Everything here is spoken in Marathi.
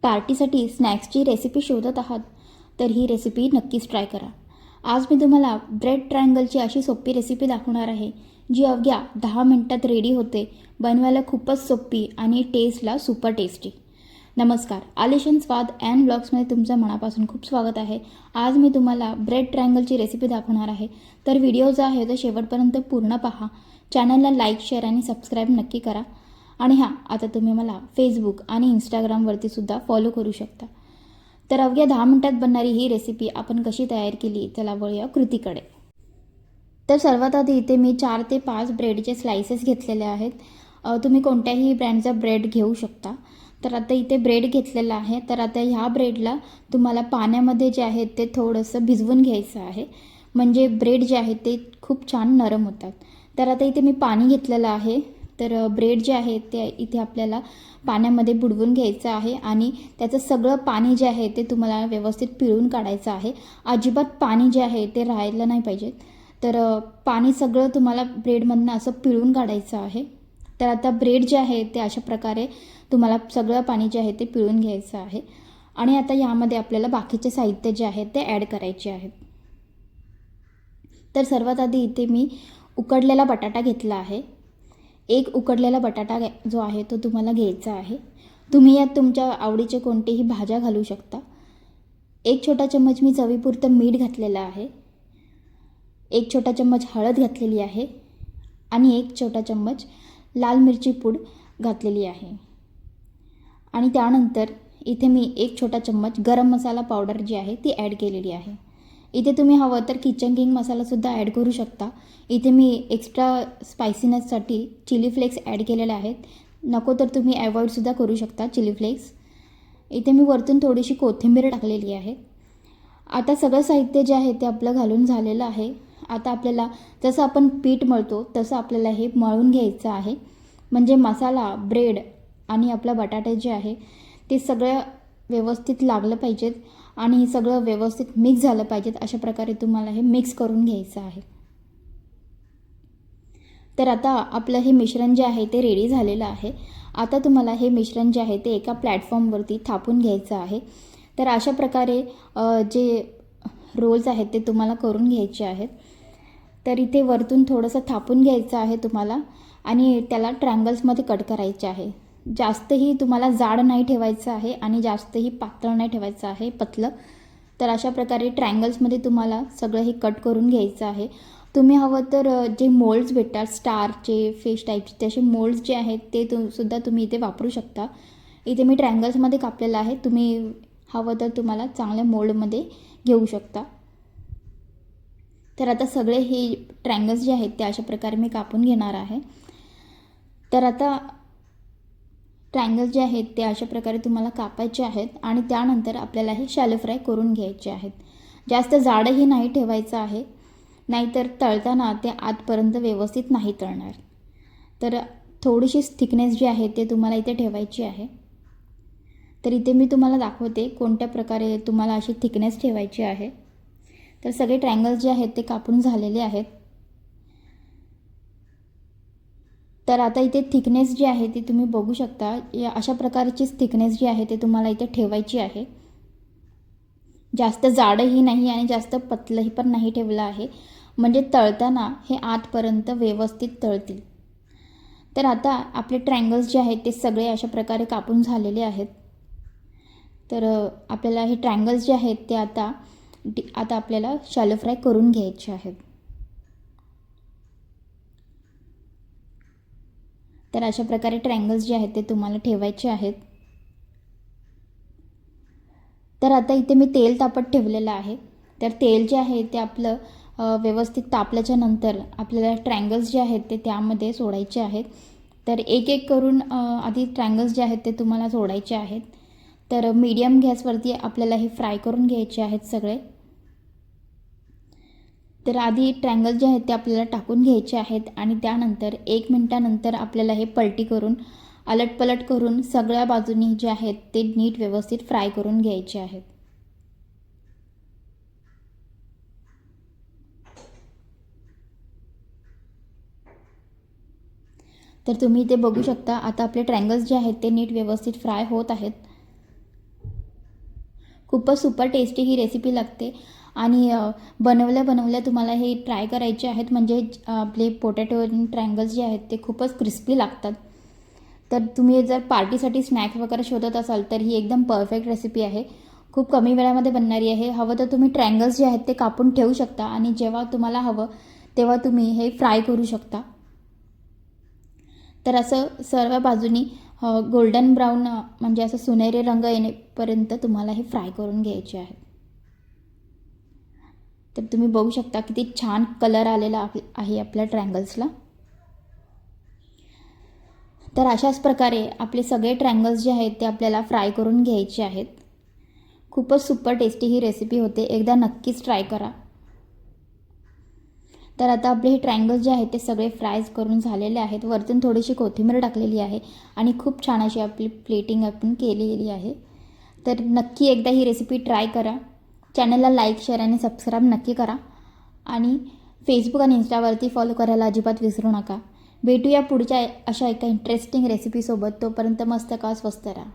पार्टीसाठी स्नॅक्सची रेसिपी शोधत आहात तर ही रेसिपी नक्कीच ट्राय करा। आज मी तुम्हाला ब्रेड ट्रायंगलची अशी सोपी रेसिपी दाखवणार आहे जी अवघ्या 10 मिनिटात रेडी होते, बनवायला खूपच सोपी आणि टेस्टला सुपर टेस्टी। नमस्कार, आलिशान स्वाद अँड ब्लॉग्समध्ये तुमचं मनापासून खूप स्वागत आहे। आज मी तुम्हाला ब्रेड ट्रायंगलची रेसिपी दाखवणार आहे, तर व्हिडिओ जो आहे तो शेवटपर्यंत पूर्ण पहा। चॅनलला लाईक, शेअर आणि सबस्क्राईब नक्की करा। आणि हां, आता तुम्ही मला फेसबुक आणि इंस्टाग्रामवरती सुद्धा फॉलो करू शकता। तर अवघ्या 10 मिनिटात बनणारी ही रेसिपी आपण कशी तयार केली, चला वळूया कृतीकडे। तर सर्वात आधी इथे मी 4 ते 5 ब्रेडचे स्लाइसेस घेतलेले आहेत। तुम्ही कोणत्याही ब्रँडचा ब्रेड घेऊ शकता। तर आता इथे ब्रेड घेतलेला आहे। तर आता ह्या ब्रेडला तुम्हाला पाण्यामध्ये जे आहे ते थोडंसं भिजवून घ्यायचं आहे, म्हणजे ब्रेड जे आहे ते खूप छान नरम होतात। तर आता इथे मी पाणी घेतलेलं आहे। तर ब्रेड जे आहे ते इथे आपल्याला पाण्यामध्ये बुडवून घ्यायचं आहे आणि त्याचं सगळं पाणी जे आहे ते तुम्हाला व्यवस्थित पिळून काढायचं आहे। अजिबात पाणी जे आहे ते राहायला नाही पाहिजे। तर पाणी सगळं तुम्हाला ब्रेडमधनं असं पिळून काढायचं आहे। तर आता ब्रेड जे आहे ते अशा प्रकारे तुम्हाला सगळं पाणी जे आहे ते पिळून घ्यायचं आहे। आणि आता यामध्ये आपल्याला बाकीचे साहित्य जे आहे ते ॲड करायचे आहेत। तर सर्वात आधी इथे मी उकडलेला बटाटा घेतला आहे। एक उकडलेला बटाटा जो आहे तो तुम्हाला घ्यायचा आहे। तुम्ही यात तुमच्या आवडीचे कोणतेही भाज्या घालू शकता। एक छोटा चम्मच मी चवीपुरतं मीठ घातलेलं आहे। एक छोटा चम्मच हळद घातलेली आहे आणि एक छोटा चम्मच लाल मिरची पूड घातलेली आहे। आणि त्यानंतर इथे मी एक छोटा चम्मच गरम मसाला पावडर जी आहे ती ॲड केलेली आहे। इथे तुम्ही हवं तर किचन किंग मसालासुद्धा ॲड करू शकता। इथे मी एक्स्ट्रा स्पायसीनेससाठी चिली फ्लेक्स ॲड केलेले आहेत। नको तर तुम्ही अवॉइडसुद्धा करू शकता चिली फ्लेक्स। इथे मी वरतून थोडीशी कोथिंबीर टाकलेली आहे। आता सगळं साहित्य जे आहे ते आपलं घालून झालेलं आहे। आता आपल्याला जसं आपण पीठ मळतो तसं आपल्याला हे मळून घ्यायचं आहे, म्हणजे मसाला, ब्रेड आणि आपला बटाटे जे आहे ते सगळं व्यवस्थित लागलं पाहिजेत आणि सगळं व्यवस्थित मिक्स झालं पाहिजेत। अशा प्रकारे तुम्हाला हे मिक्स करून घ्यायचं आहे। तर आता आपलं हे मिश्रण जे आहे ते रेडी झालेलं आहे। आता तुम्हाला हे मिश्रण जे आहे ते एका प्लॅटफॉर्मवरती थापून घ्यायचं आहे। तर अशा प्रकारे जे रोल्स आहेत ते तुम्हाला करून घ्यायचे आहेत। तर इथे वरतून थोडंसं थापून घ्यायचं आहे तुम्हाला आणि त्याला ट्रायंगल्समध्ये कट करायचे आहे। जास्तही तुम्हाला जाड नाही ठेवायचं आहे आणि जास्तही पातळ नाही ठेवायचं आहे, पतलं। तर अशा प्रकारे ट्रायंगल्समध्ये तुम्हाला सगळं हे कट करून घ्यायचं आहे। तुम्ही हवं तर जे मोल्ड्स भेटतात स्टारचे, फिश टाईपचे, तसे मोल्ड्स जे आहेत ते सुद्धा तुम्ही इथे वापरू शकता। इथे मी ट्रायंगल्समध्ये कापलेलं आहे, तुम्ही हवं तर तुम्हाला चांगल्या मोल्डमध्ये घेऊ शकता। तर आता सगळे हे ट्रायंगल्स जे आहेत ते अशा प्रकारे मी कापून घेणार आहे। तर आता ट्रायंगल्स जे आहेत ते अशा प्रकारे तुम्हाला कापायचे आहेत आणि त्यानंतर आपल्याला हे शॅलो फ्राय करून घ्यायचे आहेत। जास्त जाडही नाही ठेवायचं आहे, नाहीतर तळताना ते आतपर्यंत व्यवस्थित नाही तळणार। तर थोडीशी थिकनेस जी आहे ते तुम्हाला इथे ठेवायची आहे। तर इथे मी तुम्हाला दाखवते कोणत्या प्रकारे तुम्हाला अशी थिकनेस ठेवायची आहे। तर सगळे ट्रायंगल्स जे आहेत ते कापून झालेले आहेत। तर आता इथे थिकनेस जी आहे ती तुम्ही बघू शकता। या अशा प्रकारचीच थिकनेस जी आहे ते तुम्हाला इथे ठेवायची आहे। जास्त जाडही नाही आणि जास्त पतलंही पण नाही ठेवलं आहे, म्हणजे तळताना हे आतपर्यंत व्यवस्थित तळतील। तर आता आपले ट्रायंगल्स जे आहेत ते सगळे अशा प्रकारे कापून झालेले आहेत। तर आपल्याला हे ट्रायंगल्स जे आहेत ते आता आपल्याला शॅलो फ्राय करून घ्यायचे आहेत। तर अशा प्रकारे ट्रायंगल्स जे आहेत ते तुम्हाला ठेवायचे आहेत। तर आता इथे मी तेल तापत ठेवलेलं आहे। तर तेल जे आहे ते आपलं व्यवस्थित तापल्याच्या नंतर आपल्याला ट्रायंगल्स जे आहेत ते त्यामध्ये सोडायचे आहेत। तर एक एक करून आधी ट्रायंगल्स जे आहेत ते तुम्हाला सोडायचे आहेत। तर मीडियम गॅसवरती आपल्याला हे फ्राय करून घ्यायचे आहेत सगळे। तर आधी ट्रायंगल्स जे आहेत ते आपल्याला टाकून घ्यायचे आहेत आणि त्यानंतर 1 मिनिटानंतर आपल्याला हे पलटी करून अलटपलट करून सगळ्या बाजूनी जे आहेत ते नीट व्यवस्थित फ्राय करून घ्यायचे आहेत। तर तुम्ही इथे बघू शकता आता आपले ट्रायंगल्स जे आहेत ते नीट व्यवस्थित फ्राय होत आहेत। खूपच सुपर टेस्टी ही रेसिपी लागते आणि बनवल्या तुम्हाला हे ट्राय करायचे आहेत. म्हणजे आपले पोटॅटो ट्रायंगल्स जे आहेत ते खूपच क्रिस्पी लागतात. तर तुम्ही जर पार्टीसाठी स्नॅक्स वगैरे शोधत असाल तर ही एकदम परफेक्ट रेसिपी आहे. खूप कमी वेळामध्ये बनणारी आहे. हवं तर तुम्ही ट्रायंगल्स जे आहेत ते कापून ठेवू शकता आणि जेव्हा तुम्हाला हवं तेव्हा तुम्ही हे फ्राय करू शकता. तर असं सर्व बाजूनी गोल्डन ब्राऊन म्हणजे असं सुनहरी रंग येण्यापर्यंत तुम्हाला हे फ्राय करून घ्यायचे आहे. तर तुम्ही बघू शकता किती छान कलर आलेला आहे आपल्या ट्रायंगल्सला. तर अशाच प्रकारे आपले सगळे ट्रायंगल्स जे आहेत ते आपल्याला फ्राय करून घ्यायचे आहेत. खूपच सुपर टेस्टी ही रेसिपी होते. एकदा नक्कीच ट्राय करा. तर आता आपले हे ट्रायंगल्स जे आहेत ते सगळे फ्रायज करून झालेले आहेत. वरतून थोडीशी कोथिंबीर टाकलेली आहे आणि खूप छान अशी आपली प्लेटिंग आपण केलेली आहे. तर नक्की एकदा ही रेसिपी ट्राय करा. चॅनलला लाईक, शेअर आणि सबस्क्राईब नक्की करा आणि फेसबुक आणि इंस्टावरती फॉलो करायला अजिबात विसरू नका. भेटूया पुढच्या अशा एका इंटरेस्टिंग रेसिपीसोबत. तोपर्यंत मस्त का स्वस्त राहा.